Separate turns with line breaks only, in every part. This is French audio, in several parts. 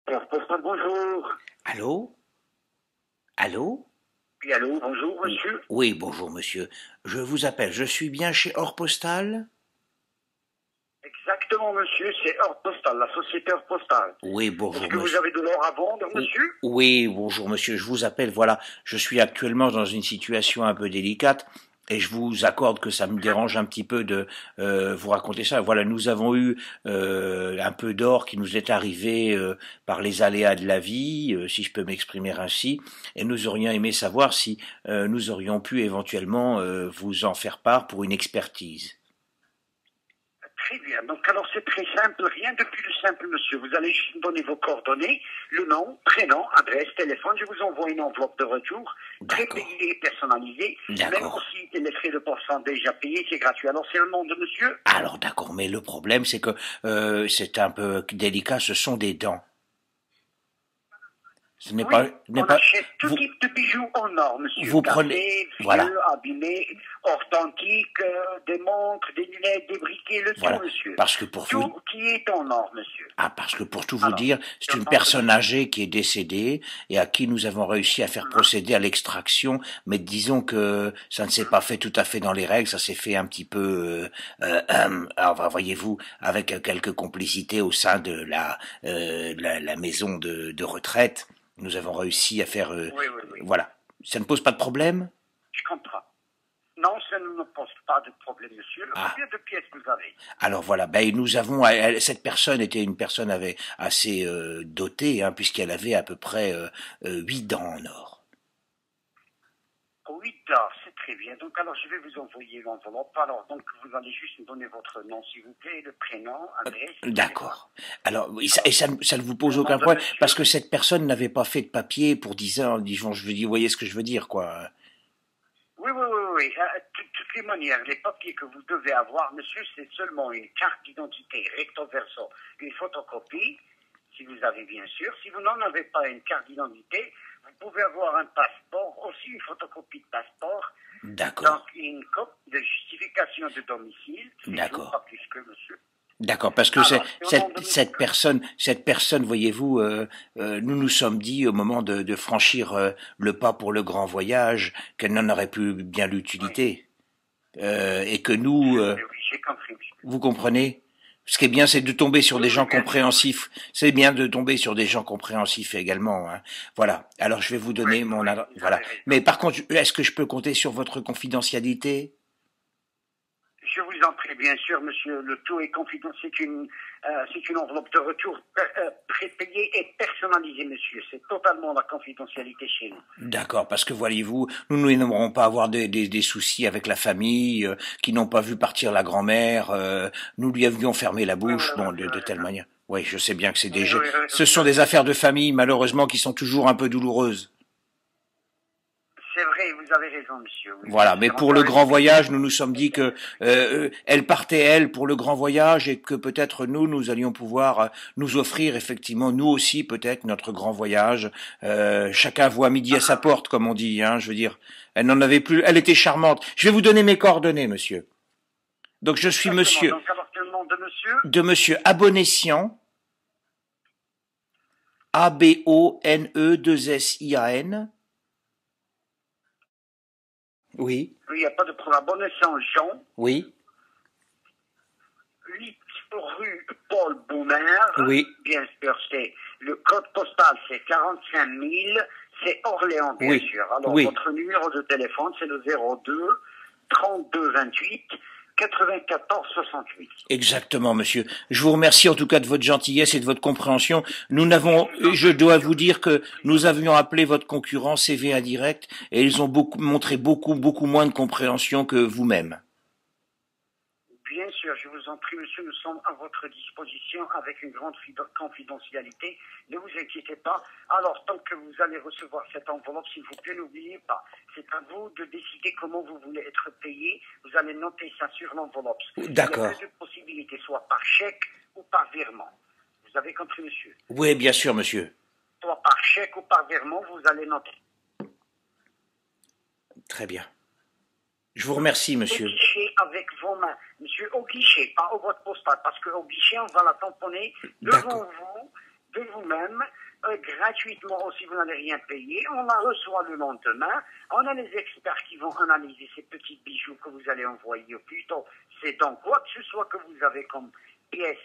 Alors, bonjour.
Allô? Allô?
Oui, allô, bonjour, monsieur.
Oui, bonjour monsieur. Je vous appelle. Je suis bien chez Hors Postal?
Exactement, monsieur, c'est Heure Postale, la société Heure Postale.
Oui,
Est-ce
bonjour
que vous
monsieur.
avez de l'or à vendre, monsieur?
Oui, bonjour monsieur. Je vous appelle. Voilà, je suis actuellement dans une situation un peu délicate et je vous accorde que ça me dérange un petit peu de vous raconter ça. Voilà, nous avons eu un peu d'or qui nous est arrivé par les aléas de la vie, si je peux m'exprimer ainsi, et nous aurions aimé savoir si nous aurions pu éventuellement vous en faire part pour une expertise.
Très bien. Donc, alors, c'est très simple, rien de plus simple, monsieur. Vous allez juste me donner vos coordonnées, le nom, prénom, adresse, téléphone. Je vous envoie une enveloppe de retour,
D'accord,
prépayée et personnalisée. Même
d'accord.
aussi, les frais de port sont déjà payés, c'est gratuit. Alors, c'est le nom de monsieur?
Alors d'accord, mais le problème c'est que c'est un peu délicat, ce sont des dents.
Oui,
Ce n'est
on
pas
achète tout
vous
type de bijoux en or, monsieur.
vous prenez
Cassés,
voilà,
vieux, abîmés, authentiques, des montres, des lunettes, des briquets, le tout,
voilà,
monsieur.
parce que pour vous
Tout qui est en or, monsieur.
parce que pour tout vous
Alors,
dire, c'est
je
une
pense que
personne
monsieur.
âgée qui est décédée et à qui nous avons réussi à faire
Mhm,
procéder à l'extraction, mais disons que ça ne s'est
mhm.
pas fait tout à fait dans les règles, ça s'est fait un petit peu, alors, voyez-vous, avec quelques complicités au sein de la maison de retraite. Nous avons réussi à faire,
Oui, oui, oui.
voilà. Ça ne pose pas de problème?
Je comprends. Non, ça ne me pose pas de problème, monsieur.
Ah.
Combien de pièces vous avez?
Alors voilà, ben nous avons cette personne était une personne assez dotée, hein, puisqu'elle avait à peu près 8 dents en or.
8 heures, c'est très bien. Donc, alors, je vais vous envoyer l'enveloppe. Alors, donc, vous allez juste me donner votre nom, s'il vous plaît, le prénom, adresse et téléphone.
D'accord. Alors oui,
Alors,
ça ne vous pose
le nom
aucun
de
problème parce
monsieur.
que cette personne n'avait pas fait de papier pour 10 ans. Disons, je veux dire, vous voyez ce que je veux dire, quoi.
Oui, oui, oui, oui. Toutes les manières, les papiers que vous devez avoir, monsieur, c'est seulement une carte d'identité recto verso, une photocopie, si vous avez bien sûr. Si vous n'en avez pas une carte d'identité, vous pouvez avoir un passeport, aussi une photocopie de passeport, donc
D'accord,
une copie de justification de domicile, c'est tout,
d'accord.
pas plus que monsieur.
D'accord, parce que
Alors, c'est au nom de monsieur.
cette personne, voyez-vous, nous nous sommes dit au moment de franchir le pas pour le grand voyage qu'elle n'en aurait plus bien
Oui,
l'utilité. Et que nous,
oui, j'ai compris, monsieur.
vous comprenez? Ce qui est bien, c'est de tomber sur
Oui,
des
oui,
gens
bien sûr, oui.
compréhensifs. C'est bien de tomber sur des gens compréhensifs également, hein. Voilà. Alors, je vais vous
Oui,
donner mon
oui,
adresse.
vous
Voilà.
avez raison.
Mais par contre, est-ce que je peux compter sur votre confidentialité?
Je vous en prie, bien sûr, monsieur. Le tout est confidentiel. C'est une enveloppe de retour prépayée et personnalisée, monsieur. C'est totalement la confidentialité chez nous.
D'accord, parce que voyez-vous, nous n'aimerons pas avoir des soucis avec la famille, qui n'ont pas vu partir la grand-mère. Nous lui avions fermé la
Oui, oui,
bouche,
oui,
bon,
vous
de
avez
telle
raison.
manière. Oui, je sais bien que
Oui, oui, oui,
ce
vous
sont
avez
des
raison.
affaires de famille, malheureusement, qui sont toujours un peu douloureuses.
C'est vrai, vous avez raison, monsieur. Oui, bien
Voilà, mais
sûr. On
pour
doit
le grand
respecter
voyage, nous nous sommes dit que
oui.
elle partait elle pour le grand voyage et que peut-être nous allions pouvoir nous offrir effectivement nous aussi peut-être notre grand voyage. Chacun voit midi à
Ah,
sa
ah, oui.
porte, comme on dit. Hein, je veux dire, elle n'en avait plus. Elle était charmante. Je vais vous donner mes coordonnées, monsieur. Donc je suis
Exactement.
monsieur
Donc, alors, c'est le nom de monsieur.
de monsieur Abonessian, Abone2Sian. Oui,
Oui, il n'y a pas de problème. Bonne Jean.
oui,
8 rue Paul Boumer.
oui,
Bien sûr, c'est le code postal, c'est 45 000. C'est Orléans, bien
oui,
sûr. Alors,
oui.
votre numéro de téléphone, c'est le 02 32 28 94 68.
Exactement, monsieur. Je vous remercie en tout cas de votre gentillesse et de votre compréhension.
Je vous en
Je
prie,
dois
monsieur.
vous dire que
Avec plaisir,
nous
monsieur.
avions appelé votre concurrent CV Indirect et ils ont montré beaucoup moins de compréhension que vous-même.
Bien sûr, je vous en prie, monsieur, nous sommes à votre disposition avec une grande confidentialité. Ne vous inquiétez pas. Alors, tant que vous allez recevoir cette enveloppe, s'il vous plaît, n'oubliez pas, c'est à vous de décider comment vous voulez être payé. Vous allez noter ça sur l'enveloppe. Il n'y a que
D'accord.
deux possibilités, soit par chèque ou par virement. Vous avez compris, monsieur?
Oui, bien sûr, monsieur.
Soit par chèque ou par virement, vous allez noter.
Très bien. Je vous remercie,
Au
monsieur.
guichet avec vos mains. Monsieur, au guichet, pas au boîte postale, parce qu'au guichet, on va la tamponner devant
D'accord.
vous, de vous-même, gratuitement aussi, vous n'allez rien payer. On la reçoit le lendemain. On a les experts qui vont analyser ces petits bijoux que vous allez envoyer, ou plutôt, c'est dans quoi que ce soit que vous avez comme pièce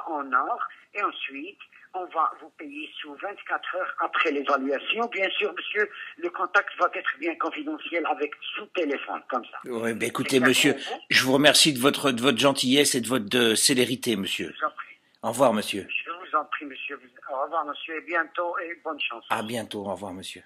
en or. Et ensuite, on va vous payer sous 24 heures après l'évaluation. Bien sûr, monsieur, le contact va être bien confidentiel avec sous téléphone, comme ça.
Oui, ben écoutez, monsieur, je vous remercie de votre gentillesse et de votre célérité, monsieur.
Je vous en prie.
Au revoir, monsieur.
Je vous en prie, monsieur. Au revoir, monsieur, et bientôt, et bonne chance.
À bientôt. Au revoir, monsieur.